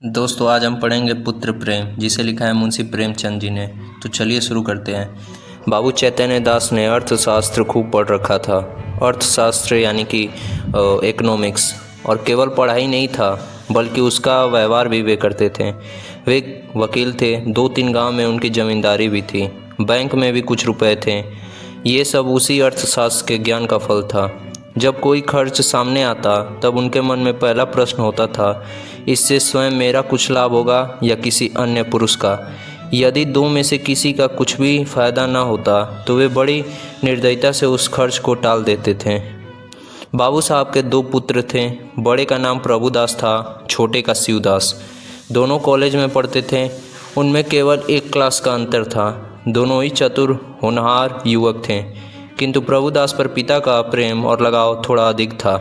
दोस्तों आज हम पढ़ेंगे पुत्र प्रेम, जिसे लिखा है मुंशी प्रेमचंद जी ने। तो चलिए शुरू करते हैं। बाबू चैतन्य दास ने अर्थशास्त्र खूब पढ़ रखा था। अर्थशास्त्र यानी कि इकोनॉमिक्स। और केवल पढ़ाई नहीं था बल्कि उसका व्यवहार भी वे करते थे। वे वकील थे, 2-3 गांव में उनकी ज़मींदारी भी थी, बैंक में भी कुछ रुपए थे। ये सब उसी अर्थशास्त्र के ज्ञान का फल था। जब कोई खर्च सामने आता तब उनके मन में पहला प्रश्न होता था, इससे स्वयं मेरा कुछ लाभ होगा या किसी अन्य पुरुष का। यदि दो में से किसी का कुछ भी फायदा न होता तो वे बड़ी निर्दयता से उस खर्च को टाल देते थे। बाबू साहब के 2 पुत्र थे। बड़े का नाम प्रभुदास था, छोटे का शिवदास। दोनों कॉलेज में पढ़ते थे। उनमें केवल 1 क्लास का अंतर था। दोनों ही चतुर होनहार युवक थे, किंतु प्रभुदास पर पिता का प्रेम और लगाव थोड़ा अधिक था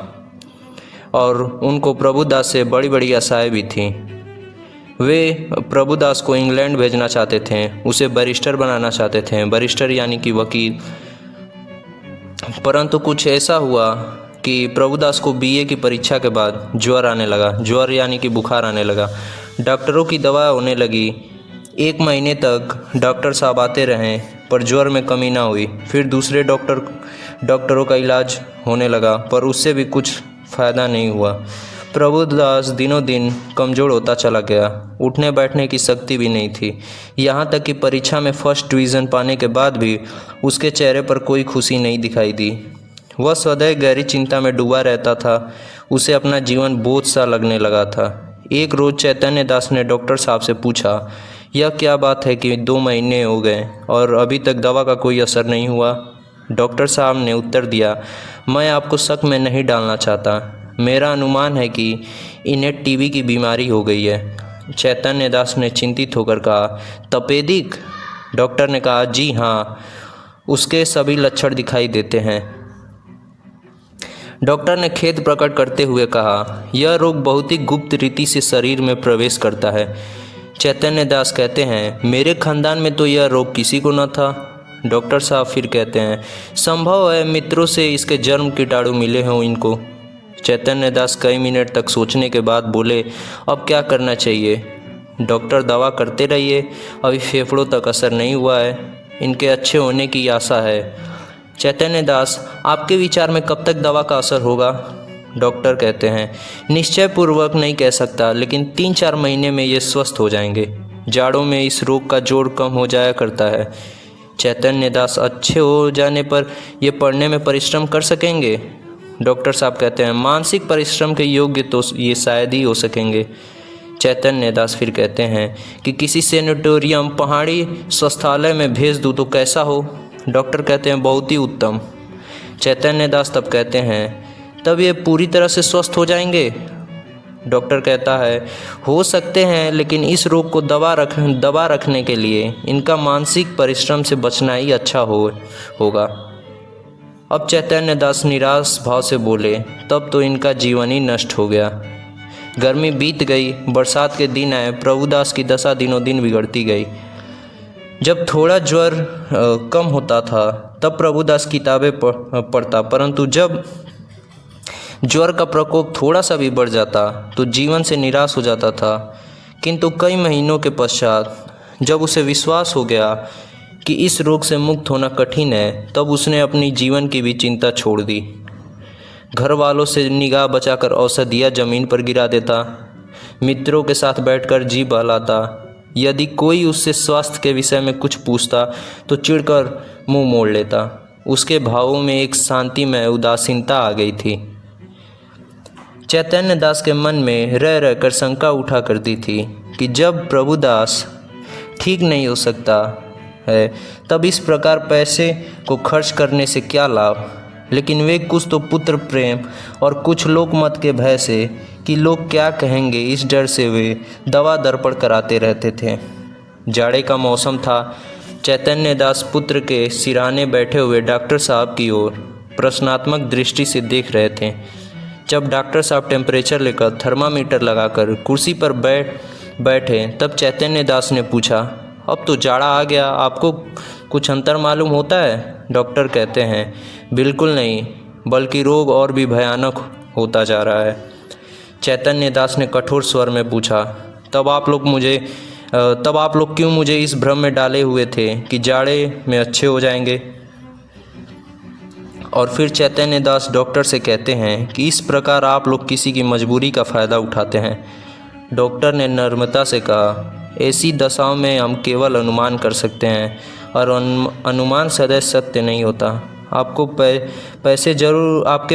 और उनको प्रभुदास से बड़ी बड़ी आशाएं भी थीं। वे प्रभुदास को इंग्लैंड भेजना चाहते थे, उसे बैरिस्टर बनाना चाहते थे, बैरिस्टर यानी कि वकील। परंतु कुछ ऐसा हुआ कि प्रभुदास को बीए की परीक्षा के बाद ज्वर आने लगा। ज्वर यानी कि बुखार आने लगा। डॉक्टरों की दवा होने लगी। 1 महीने तक डॉक्टर साहब आते रहे पर ज्वर में कमी ना हुई। फिर दूसरे डॉक्टरों का इलाज होने लगा पर उससे भी कुछ फ़ायदा नहीं हुआ। प्रभुदास दिनों दिन कमज़ोर होता चला गया। उठने बैठने की शक्ति भी नहीं थी। यहाँ तक कि परीक्षा में फर्स्ट डिवीज़न पाने के बाद भी उसके चेहरे पर कोई खुशी नहीं दिखाई दी। वह सदैव गहरी चिंता में डूबा रहता था। उसे अपना जीवन बोझ सा लगने लगा था। एक रोज़ चैतन्य दास ने डॉक्टर साहब से पूछा, यह क्या बात है कि 2 महीने हो गए और अभी तक दवा का कोई असर नहीं हुआ? डॉक्टर साहब ने उत्तर दिया, मैं आपको शक में नहीं डालना चाहता। मेरा अनुमान है कि इन्हें टीबी की बीमारी हो गई है। चैतन्य दास ने चिंतित होकर कहा, तपेदिक? डॉक्टर ने कहा, जी हाँ, उसके सभी लक्षण दिखाई देते हैं। डॉक्टर ने खेद प्रकट करते हुए कहा, यह रोग बहुत ही गुप्त रीति से शरीर में प्रवेश करता है। चैतन्य दास कहते हैं, मेरे खानदान में तो यह रोग किसी को न था। डॉक्टर साहब फिर कहते हैं, संभव है मित्रों से इसके जन्म कीटाणु मिले हों इनको। चैतन्य दास कई मिनट तक सोचने के बाद बोले, अब क्या करना चाहिए? डॉक्टर, दवा करते रहिए, अभी फेफड़ों तक असर नहीं हुआ है, इनके अच्छे होने की आशा है। चैतन्य दास, आपके विचार में कब तक दवा का असर होगा? डॉक्टर कहते हैं, निश्चय पूर्वक नहीं कह सकता, लेकिन 3-4 महीने में ये स्वस्थ हो जाएंगे। जाड़ों में इस रोग का जोर कम हो जाया करता है। चैतन्य दास, अच्छे हो जाने पर ये पढ़ने में परिश्रम कर सकेंगे? डॉक्टर साहब कहते हैं, मानसिक परिश्रम के योग्य तो ये शायद ही हो सकेंगे। चैतन्य दास फिर कहते हैं कि किसी सेनेटोरियम, पहाड़ी स्वास्थ्यालय में भेज दूँ तो कैसा हो? डॉक्टर कहते हैं, बहुत ही उत्तम। चैतन्य दास तब कहते हैं, तब ये पूरी तरह से स्वस्थ हो जाएंगे? डॉक्टर कहता है, हो सकते हैं, लेकिन इस रोग को दबा रखने के लिए इनका मानसिक परिश्रम से बचना ही अच्छा होगा। अब चैतन्य दास निराश भाव से बोले, तब तो इनका जीवन ही नष्ट हो गया। गर्मी बीत गई, बरसात के दिन आए। प्रभुदास की दशा दिनों दिन बिगड़ती गई। जब थोड़ा ज्वर कम होता था तब प्रभुदास किताबें पढ़ता, परंतु जब ज्वर का प्रकोप थोड़ा सा भी बढ़ जाता तो जीवन से निराश हो जाता था। किंतु कई महीनों के पश्चात जब उसे विश्वास हो गया कि इस रोग से मुक्त होना कठिन है, तब उसने अपनी जीवन की भी चिंता छोड़ दी। घर वालों से निगाह बचाकर औषधियाँ ज़मीन पर गिरा देता, मित्रों के साथ बैठकर जी बहलाता। यदि कोई उससे स्वास्थ्य के विषय में कुछ पूछता तो चिढ़कर मुंह मोड़ लेता। उसके भावों में एक शांतिमय उदासीनता आ गई थी। चैतन्य दास के मन में रह रहकर शंका उठा करती थी कि जब प्रभुदास ठीक नहीं हो सकता है तब इस प्रकार पैसे को खर्च करने से क्या लाभ। लेकिन वे कुछ तो पुत्र प्रेम और कुछ लोकमत के भय से कि लोग क्या कहेंगे, इस डर से वे दवा दर्पण कराते रहते थे। जाड़े का मौसम था। चैतन्य दास पुत्र के सिरहाने बैठे हुए डॉक्टर साहब की ओर प्रश्नात्मक दृष्टि से देख रहे थे। जब डॉक्टर साहब टेम्परेचर लेकर थर्मामीटर लगाकर कुर्सी पर बैठे तब चैतन्य दास ने पूछा, अब तो जाड़ा आ गया, आपको कुछ अंतर मालूम होता है? डॉक्टर कहते हैं, बिल्कुल नहीं, बल्कि रोग और भी भयानक होता जा रहा है। चैतन्य दास ने कठोर स्वर में पूछा, तब आप लोग क्यों मुझे इस भ्रम में डाले हुए थे कि जाड़े में अच्छे हो जाएंगे। और फिर चैतन्य दास डॉक्टर से कहते हैं कि इस प्रकार आप लोग किसी की मजबूरी का फ़ायदा उठाते हैं। डॉक्टर ने नम्रता से कहा, ऐसी दशाओं में हम केवल अनुमान कर सकते हैं और अनुमान सदैव सत्य नहीं होता। आपके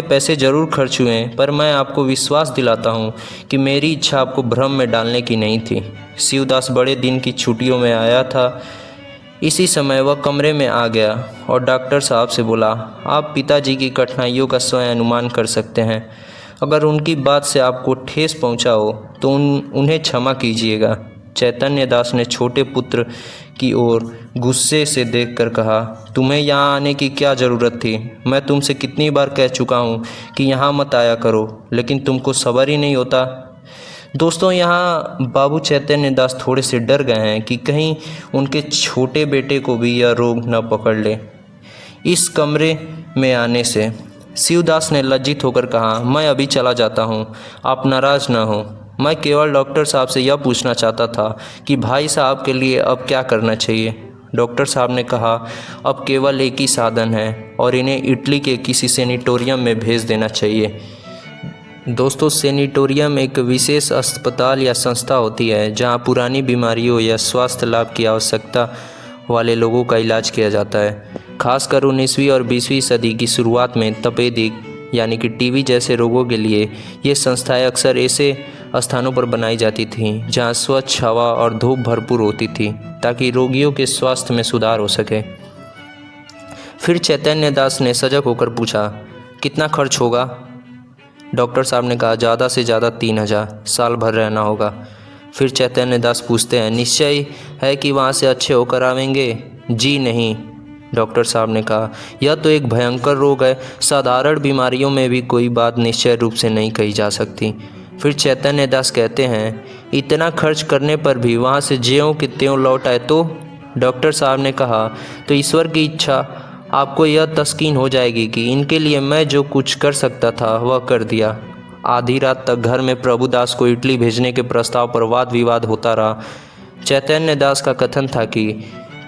पैसे ज़रूर खर्च हुए, पर मैं आपको विश्वास दिलाता हूँ कि मेरी इच्छा आपको भ्रम में डालने की नहीं थी। शिवदास बड़े दिन की छुट्टियों में आया था। इसी समय वह कमरे में आ गया और डॉक्टर साहब से बोला, आप पिताजी की कठिनाइयों का स्वयं अनुमान कर सकते हैं। अगर उनकी बात से आपको ठेस पहुंचा हो तो उन्हें क्षमा कीजिएगा। चैतन्य दास ने छोटे पुत्र की ओर गुस्से से देखकर कहा, तुम्हें यहाँ आने की क्या ज़रूरत थी? मैं तुमसे कितनी बार कह चुका हूँ कि यहाँ मत आया करो, लेकिन तुमको सब्र ही नहीं होता। दोस्तों, यहाँ बाबू चैतन्य दास थोड़े से डर गए हैं कि कहीं उनके छोटे बेटे को भी यह रोग न पकड़ ले। इस कमरे में आने से शिवदास ने लज्जित होकर कहा, मैं अभी चला जाता हूँ, आप नाराज़ न हो। मैं केवल डॉक्टर साहब से यह पूछना चाहता था कि भाई साहब के लिए अब क्या करना चाहिए। डॉक्टर साहब ने कहा, अब केवल एक ही साधन है और इन्हें इटली के किसी सेनिटोरियम में भेज देना चाहिए। दोस्तों, सेनिटोरियम एक विशेष अस्पताल या संस्था होती है जहां पुरानी बीमारियों या स्वास्थ्य लाभ की आवश्यकता वाले लोगों का इलाज किया जाता है। खासकर 19वीं और 20वीं सदी की शुरुआत में तपेदिक यानी कि टीबी जैसे रोगों के लिए ये संस्थाएं अक्सर ऐसे स्थानों पर बनाई जाती थीं जहां स्वच्छ हवा और धूप भरपूर होती थी, ताकि रोगियों के स्वास्थ्य में सुधार हो सके। फिर चैतन्य दास ने सजग होकर पूछा, कितना खर्च होगा? डॉक्टर साहब ने कहा, ज़्यादा से ज़्यादा 3000, साल भर रहना होगा। फिर चैतन्य दास पूछते हैं, निश्चय है कि वहाँ से अच्छे होकर आवेंगे? जी नहीं, डॉक्टर साहब ने कहा, यह तो एक भयंकर रोग है। साधारण बीमारियों में भी कोई बात निश्चय रूप से नहीं कही जा सकती। फिर चैतन्य दास कहते हैं, इतना खर्च करने पर भी वहाँ से ज्यों कि त्यों लौट आए तो? डॉक्टर साहब ने कहा, तो ईश्वर की इच्छा आपको यह तस्कीन हो जाएगी कि इनके लिए मैं जो कुछ कर सकता था वह कर दिया। आधी रात तक घर में प्रभुदास को इटली भेजने के प्रस्ताव पर वाद विवाद होता रहा। चैतन्य दास का कथन था कि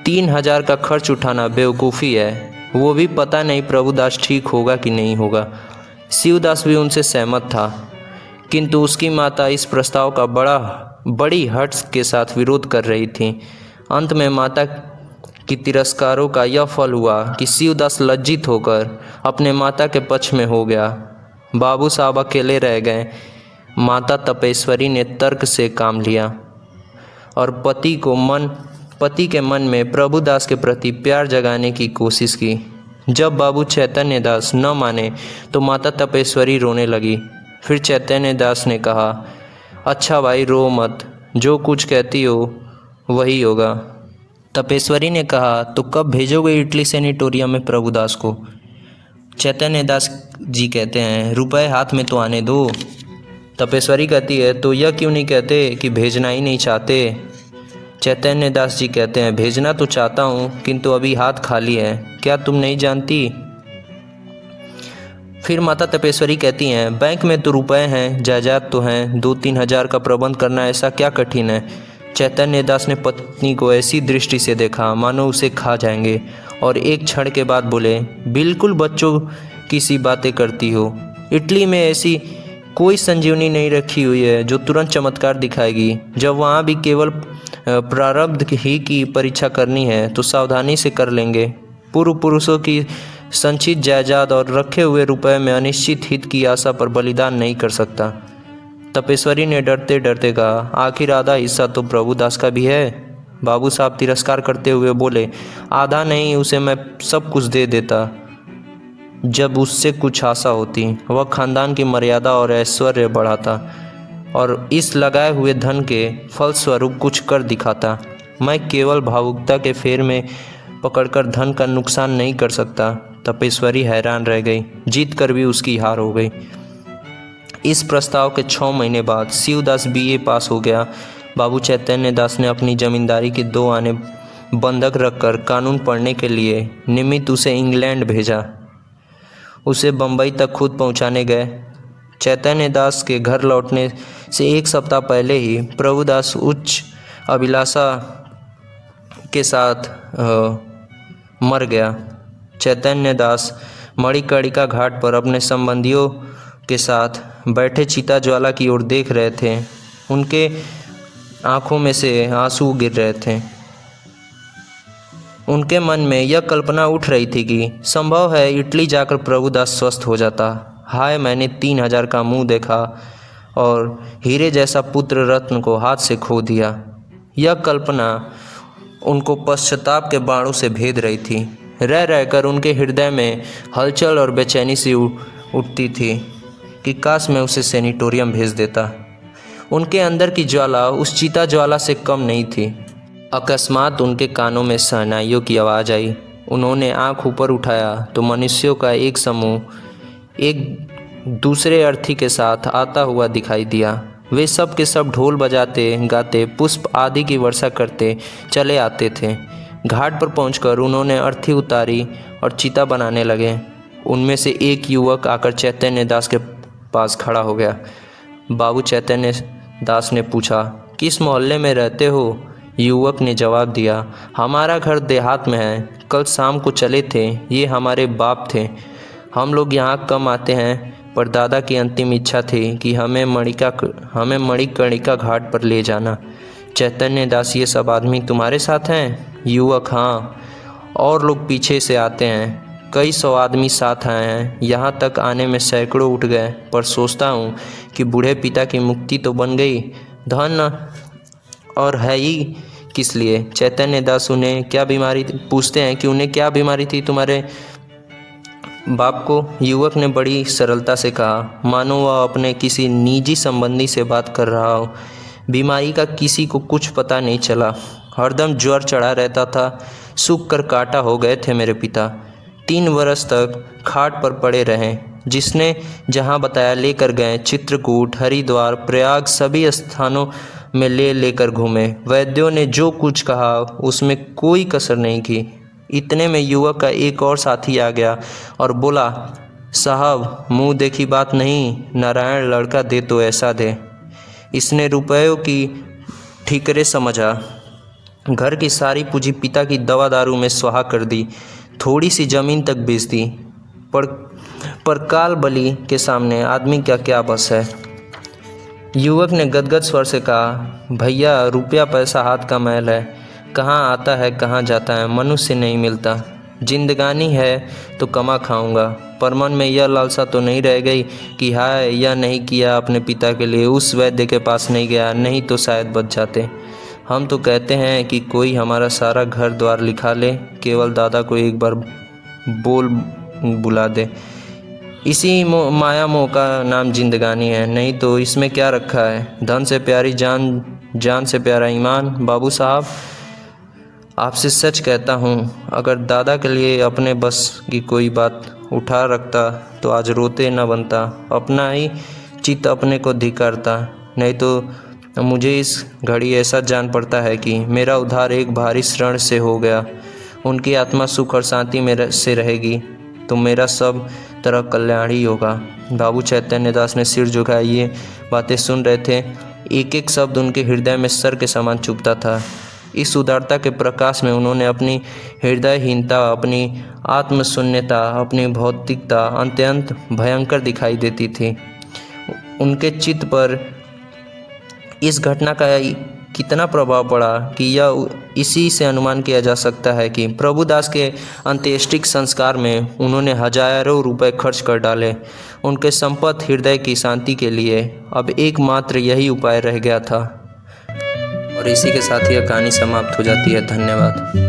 3000 का खर्च उठाना बेवकूफ़ी है, वो भी पता नहीं प्रभुदास ठीक होगा कि नहीं होगा। शिवदास भी उनसे सहमत था, किंतु उसकी माता इस प्रस्ताव का बड़ी हठ के साथ विरोध कर रही थी। अंत में माता की तिरस्कारों का यह फल हुआ कि शिवदास लज्जित होकर अपने माता के पक्ष में हो गया। बाबू साहब अकेले रह गए। माता तपेश्वरी ने तर्क से काम लिया और पति के मन में प्रभुदास के प्रति प्यार जगाने की कोशिश की। जब बाबू चैतन्य दास न माने तो माता तपेश्वरी रोने लगी। फिर चैतन्य दास ने कहा, अच्छा भाई रो मत, जो कुछ कहती हो वही होगा। तपेश्वरी ने कहा, तो कब भेजोगे इटली सेनिटोरियम में प्रभुदास को? चैतन्य दास जी कहते हैं, रुपए हाथ में तो आने दो। तपेश्वरी कहती है, तो यह क्यों नहीं कहते कि भेजना ही नहीं चाहते? चैतन्य दास जी कहते हैं, भेजना तो चाहता हूँ, किंतु अभी हाथ खाली है, क्या तुम नहीं जानती? फिर माता तपेश्वरी कहती हैं, बैंक में तो रुपए हैं, जायदाद तो हैं, 2-3 हज़ार का प्रबंध करना ऐसा क्या कठिन है? चैतन्य दास ने पत्नी को ऐसी दृष्टि से देखा मानो उसे खा जाएंगे और एक क्षण के बाद बोले, बिल्कुल बच्चों की सी बातें करती हो। इटली में ऐसी कोई संजीवनी नहीं रखी हुई है जो तुरंत चमत्कार दिखाएगी। जब वहाँ भी केवल प्रारब्ध ही की परीक्षा करनी है तो सावधानी से कर लेंगे। पूर्व पुरुषों की संचित जायदाद और रखे हुए रुपए में अनिश्चित हित की आशा पर बलिदान नहीं कर सकता। तपेश्वरी ने डरते डरते कहा, आखिर आधा हिस्सा तो प्रभुदास का भी है। बाबू साहब तिरस्कार करते हुए बोले, आधा नहीं, उसे मैं सब कुछ दे देता जब उससे कुछ आशा होती। वह खानदान की मर्यादा और ऐश्वर्य बढ़ाता और इस लगाए हुए धन के फलस्वरूप कुछ कर दिखाता। मैं केवल भावुकता के फेर में पकड़कर धन का नुकसान नहीं कर सकता। तपेश्वरी हैरान रह गई, जीत कर भी उसकी हार हो गई। इस प्रस्ताव के 6 महीने बाद शिवदास BA पास हो गया। बाबू चैतन्य दास ने अपनी जमींदारी के 2 आने बंधक रखकर कानून पढ़ने के लिए निमित्त उसे इंग्लैंड भेजा। उसे बम्बई तक खुद पहुंचाने गए। चैतन्य दास के घर लौटने से 1 सप्ताह पहले ही प्रभुदास उच्च अभिलाषा के साथ मर गया। चैतन्य दास मणिकर्णिका घाट पर अपने संबंधियों के साथ बैठे चिता ज्वाला की ओर देख रहे थे। उनके आंखों में से आंसू गिर रहे थे। उनके मन में यह कल्पना उठ रही थी कि संभव है इटली जाकर प्रभुदास स्वस्थ हो जाता। हाय, मैंने 3000 का मुंह देखा और हीरे जैसा पुत्र रत्न को हाथ से खो दिया। यह कल्पना उनको पश्चाताप के बाणों से भेद रही थी। रह रहकर उनके हृदय में हलचल और बेचैनी सी उठती थी कि काश मैं उसे सेनेटोरियम भेज देता। उनके अंदर की ज्वाला उस चिता ज्वाला से कम नहीं थी। अकस्मात उनके कानों में शहनाइयों की आवाज़ आई। उन्होंने आंख ऊपर उठाया तो मनुष्यों का एक समूह एक दूसरे अर्थी के साथ आता हुआ दिखाई दिया। वे सब के सब ढोल बजाते गाते पुष्प आदि की वर्षा करते चले आते थे। घाट पर पहुंचकर उन्होंने अर्थी उतारी और चिता बनाने लगे। उनमें से एक युवक आकर चैतन्य दास के पास खड़ा हो गया। बाबू, चैतन्य दास ने पूछा, किस मोहल्ले में रहते हो? युवक ने जवाब दिया, हमारा घर देहात में है। कल शाम को चले थे। ये हमारे बाप थे। हम लोग यहाँ कम आते हैं, पर दादा की अंतिम इच्छा थी कि हमें मणिकर्णिका घाट पर ले जाना। चैतन्य दास, ये सब आदमी तुम्हारे साथ हैं? युवक, हाँ, और लोग पीछे से आते हैं। कई 100 आदमी साथ आए हैं। यहाँ तक आने में सैकड़ों उठ गए, पर सोचता हूँ कि बूढ़े पिता की मुक्ति तो बन गई, धन और है ही किस लिए? चैतन्य दास उन्हें क्या बीमारी पूछते हैं कि उन्हें क्या बीमारी थी तुम्हारे बाप को? युवक ने बड़ी सरलता से कहा, मानो वह अपने किसी निजी संबंधी से बात कर रहा हो। बीमारी का किसी को कुछ पता नहीं चला। हरदम ज्वर चढ़ा रहता था। सूख कर काटा हो गए थे मेरे पिता। 3 वर्ष तक खाट पर पड़े रहे। जिसने जहाँ बताया लेकर गए। चित्रकूट, हरिद्वार, प्रयाग सभी स्थानों में लेकर घूमे। वैद्यों ने जो कुछ कहा उसमें कोई कसर नहीं की। इतने में युवक का एक और साथी आ गया और बोला, साहब, मुंह देखी बात नहीं, नारायण लड़का दे तो ऐसा दे। इसने रुपयों की ठीकरे समझा। घर की सारी पूंजी पिता की दवा दारू में स्वाहा कर दी। थोड़ी सी ज़मीन तक बेच दी। पर काल बलि के सामने आदमी का क्या बस है? युवक ने गदगद स्वर से कहा, भैया, रुपया पैसा हाथ का मैल है। कहाँ आता है कहाँ जाता है, मनुष्य नहीं मिलता। जिंदगानी है तो कमा खाऊंगा, पर मन में यह लालसा तो नहीं रह गई कि हाय, यह नहीं किया अपने पिता के लिए, उस वैद्य के पास नहीं गया, नहीं तो शायद बच जाते। हम तो कहते हैं कि कोई हमारा सारा घर द्वार लिखा ले, केवल दादा को एक बार बोल बुला दे। इसी माया मोह का नाम जिंदगानी है, नहीं तो इसमें क्या रखा है? धन से प्यारी जान, जान से प्यारा ईमान। बाबू साहब, आपसे सच कहता हूँ, अगर दादा के लिए अपने बस की कोई बात उठा रखता तो आज रोते न बनता, अपना ही चित्त अपने को धिक्कारता। नहीं तो मुझे इस घड़ी ऐसा जान पड़ता है कि मेरा उद्धार एक भारी ऋण से हो गया। उनकी आत्मा सुख और शांति में से रहेगी तो मेरा सब तरह कल्याण ही होगा। बाबू चैतन्य दास ने सिर झुकाया। ये बातें सुन रहे थे। एक एक शब्द उनके हृदय में सर के समान चुभता था। इस उदारता के प्रकाश में उन्होंने अपनी हृदयहीनता, अपनी आत्मशून्यता, अपनी भौतिकता अत्यंत भयंकर दिखाई देती थी। उनके चित्त पर इस घटना का कितना प्रभाव पड़ा कि यह इसी से अनुमान किया जा सकता है कि प्रभुदास के अंत्येष्टिक संस्कार में उन्होंने हजारों रुपए खर्च कर डाले। उनके संपत्ति हृदय की शांति के लिए अब एकमात्र यही उपाय रह गया था। और इसी के साथ यह कहानी समाप्त हो जाती है। धन्यवाद।